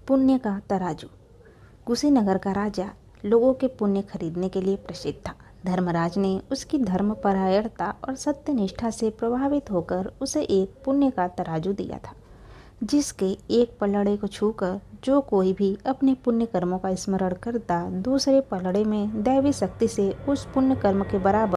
पुण्य का तराजू। कुशीनगर का राजा लोगों के पुण्य खरीदने के लिए प्रसिद्ध था। धर्मराज ने उसकी धर्मपरायणता और सत्यनिष्ठा से प्रभावित होकर उसे एक पुण्य का तराजू दिया था, जिसके एक पलड़े को छूकर जो कोई भी अपने पुण्य कर्मों का स्मरण करता, दूसरे पलड़े में दैवी शक्ति से उस पुण्य कर्म के बराबर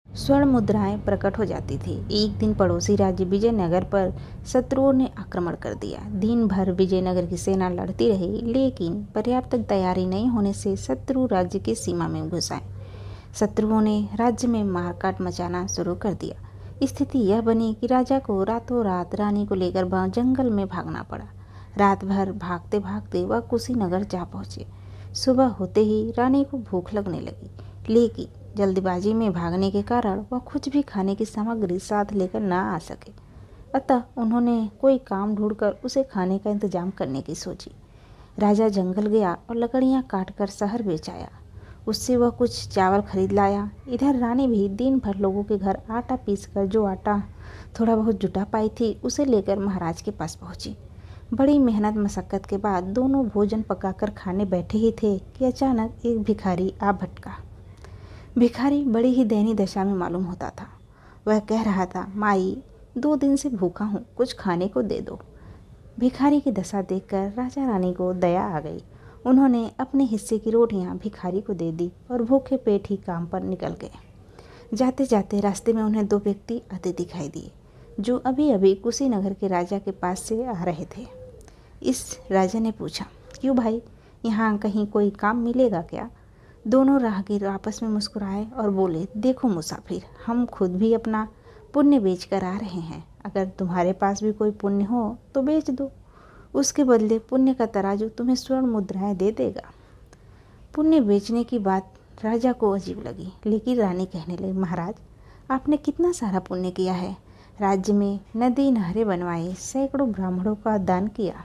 स्वर्ण मुद्राएं प्रकट हो जाती थी। एक दिन पड़ोसी राज्य विजयनगर पर शत्रुओं ने आक्रमण कर दिया। दिन भर विजयनगर की सेना लड़ती रही, लेकिन पर्याप्त तैयारी नहीं होने से शत्रु राज्य की सीमा में घुस आए। शत्रुओं ने राज्य में मारकाट मचाना शुरू कर दिया। स्थिति यह बनी कि राजा को रातों रात रानी को लेकर जंगल में भागना पड़ा। रात भर भागते भागते वह कुशीनगर जा पहुंचे। सुबह होते ही रानी को भूख लगने लगी, लेकिन जल्दबाजी में भागने के कारण वह कुछ भी खाने की सामग्री साथ लेकर ना आ सके। अतः उन्होंने कोई काम ढूंढकर उसे खाने का इंतजाम करने की सोची। राजा जंगल गया और लकड़ियां काटकर शहर बेच आया। उससे वह कुछ चावल खरीद लाया। इधर रानी भी दिन भर लोगों के घर आटा पीसकर जो आटा थोड़ा बहुत जुटा पाई थी, उसे लेकर महाराज के पास पहुंची। बड़ी मेहनत मशक्कत के बाद दोनों भोजन पकाकर खाने बैठे ही थे कि अचानक एक भिखारी आ भटका। भिखारी बड़ी ही दयनीय दशा में मालूम होता था। वह कह रहा था, माई 2 दिन से भूखा हूँ, कुछ खाने को दे दो। भिखारी की दशा देखकर राजा रानी को दया आ गई। उन्होंने अपने हिस्से की रोटियां भिखारी को दे दी और भूखे पेट ही काम पर निकल गए। जाते जाते रास्ते में उन्हें 2 व्यक्ति आते दिखाई दिए, जो अभी अभी कुशीनगर के राजा के पास से आ रहे थे। इस राजा ने पूछा, क्यों भाई, यहाँ कहीं कोई काम मिलेगा क्या? दोनों राहगीर आपस में मुस्कुराए और बोले, देखो मुसाफिर, हम खुद भी अपना पुण्य बेच कर आ रहे हैं। अगर तुम्हारे पास भी कोई पुण्य हो तो बेच दो, उसके बदले पुण्य का तराजू तुम्हें स्वर्ण मुद्राएं दे देगा। पुण्य बेचने की बात राजा को अजीब लगी, लेकिन रानी कहने लगी, महाराज, आपने कितना सारा पुण्य किया है। राज्य में नदी नहरें बनवाई, सैकड़ों ब्राह्मणों का दान किया।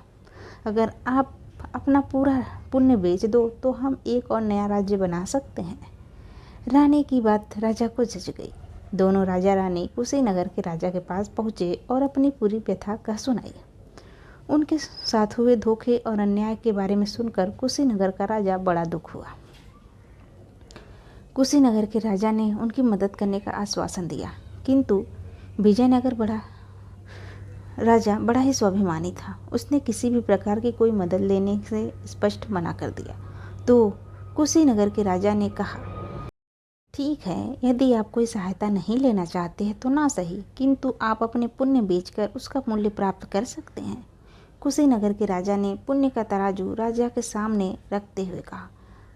अगर आप अपना पूरा पुण्य बेच दो तो हम एक और नया राज्य बना सकते हैं। रानी की बात राजा को जच गई। दोनों राजा रानी कुशीनगर के राजा के पास पहुँचे और अपनी पूरी व्यथा कह सुनाई। उनके साथ हुए धोखे और अन्याय के बारे में सुनकर कुशीनगर का राजा बड़ा दुख हुआ। कुशीनगर के राजा ने उनकी मदद करने का आश्वासन दिया, किंतु विजयनगर राजा बड़ा ही स्वाभिमानी था। उसने किसी भी प्रकार की कोई मदद लेने से स्पष्ट मना कर दिया। तो कुशीनगर के राजा ने कहा, ठीक है, यदि आप कोई सहायता नहीं लेना चाहते हैं तो ना सही, किंतु आप अपने पुण्य बेचकर उसका मूल्य प्राप्त कर सकते हैं। कुशीनगर के राजा ने पुण्य का तराजू राजा के सामने रखते हुए कहा,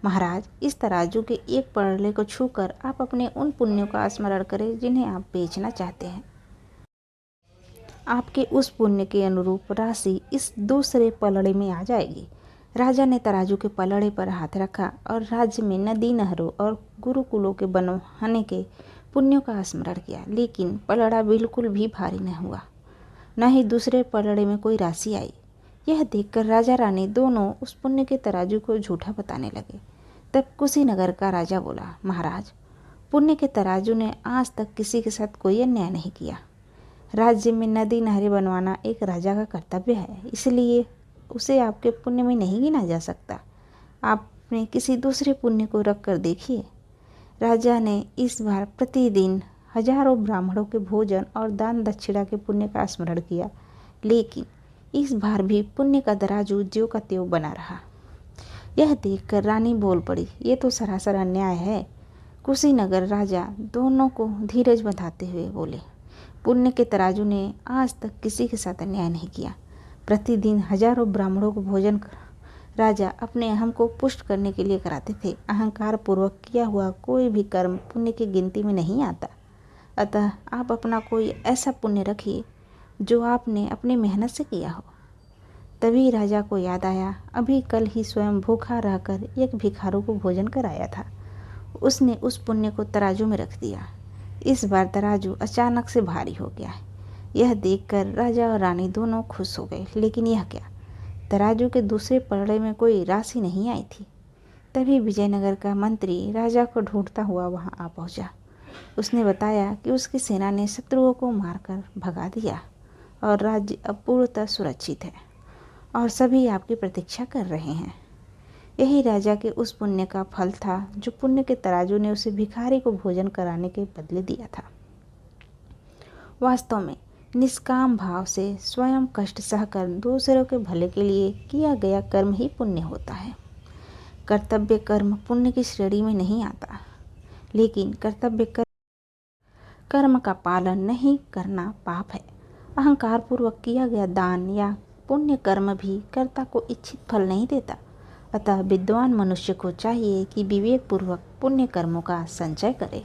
महाराज, इस तराजू के एक पलड़े को छूकर आप अपने उन पुण्यों का स्मरण करें जिन्हें आप बेचना चाहते हैं। आपके उस पुण्य के अनुरूप राशि इस दूसरे पलड़े में आ जाएगी। राजा ने तराजू के पलड़े पर हाथ रखा और राज्य में नदी नहरों और गुरुकुलों के बनवाने के पुण्यों का स्मरण किया, लेकिन पलड़ा बिल्कुल भी भारी न हुआ, न ही दूसरे पलड़े में कोई राशि आई। यह देखकर राजा रानी दोनों उस पुण्य के तराजू को झूठा बताने लगे। तब कुशीनगर का राजा बोला, महाराज, पुण्य के तराजू ने आज तक किसी के साथ कोई अन्याय नहीं किया। राज्य में नदी नहरें बनवाना एक राजा का कर्तव्य है, इसलिए उसे आपके पुण्य में नहीं गिना जा सकता। आपने किसी दूसरे पुण्य को रख कर देखिए। राजा ने इस बार प्रतिदिन हजारों ब्राह्मणों के भोजन और दान दक्षिणा के पुण्य का स्मरण किया, लेकिन इस बार भी पुण्य का तराजू ज्यों का त्यों बना रहा। यह देखकर रानी बोल पड़ी, ये तो सरासर अन्याय है। कुशीनगर राजा दोनों को धीरज बंधाते हुए बोले, पुण्य के तराजू ने आज तक किसी के साथ अन्याय नहीं किया। प्रतिदिन हजारों ब्राह्मणों को भोजन राजा अपने अहम को पुष्ट करने के लिए कराते थे। अहंकार पूर्वक किया हुआ कोई भी कर्म पुण्य की गिनती में नहीं आता। अतः आप अपना कोई ऐसा पुण्य रखिए जो आपने अपनी मेहनत से किया हो। तभी राजा को याद आया, अभी कल ही स्वयं भूखा रहकर एक भिखारू को भोजन कराया था। उसने उस पुण्य को तराजू में रख दिया। इस बार तराजू अचानक से भारी हो गया। यह देखकर राजा और रानी दोनों खुश हो गए, लेकिन यह क्या, तराजू के दूसरे पलड़े में कोई राशि नहीं आई थी। तभी विजयनगर का मंत्री राजा को ढूंढता हुआ वहां आ पहुंचा। उसने बताया कि उसकी सेना ने शत्रुओं को मारकर भगा दिया और राज्य अब पूर्णतः सुरक्षित है। और सभी आपकी प्रतीक्षा कर रहे हैं। यही राजा के उस पुण्य का फल था जो पुण्य के तराजू ने उसे भिखारी को भोजन कराने के बदले दिया था। वास्तव में निष्काम भाव से स्वयं कष्ट सहकर दूसरों के भले के लिए किया गया कर्म ही पुण्य होता है। कर्तव्य कर्म पुण्य की श्रेणी में नहीं आता, लेकिन कर्तव्य कर्म का पालन नहीं करना पाप है। अहंकार पूर्वक किया गया दान या पुण्य कर्म भी कर्ता को इच्छित फल नहीं देता। अतः विद्वान मनुष्य को चाहिए कि विवेक पूर्वक पुण्य कर्मों का संचय करे।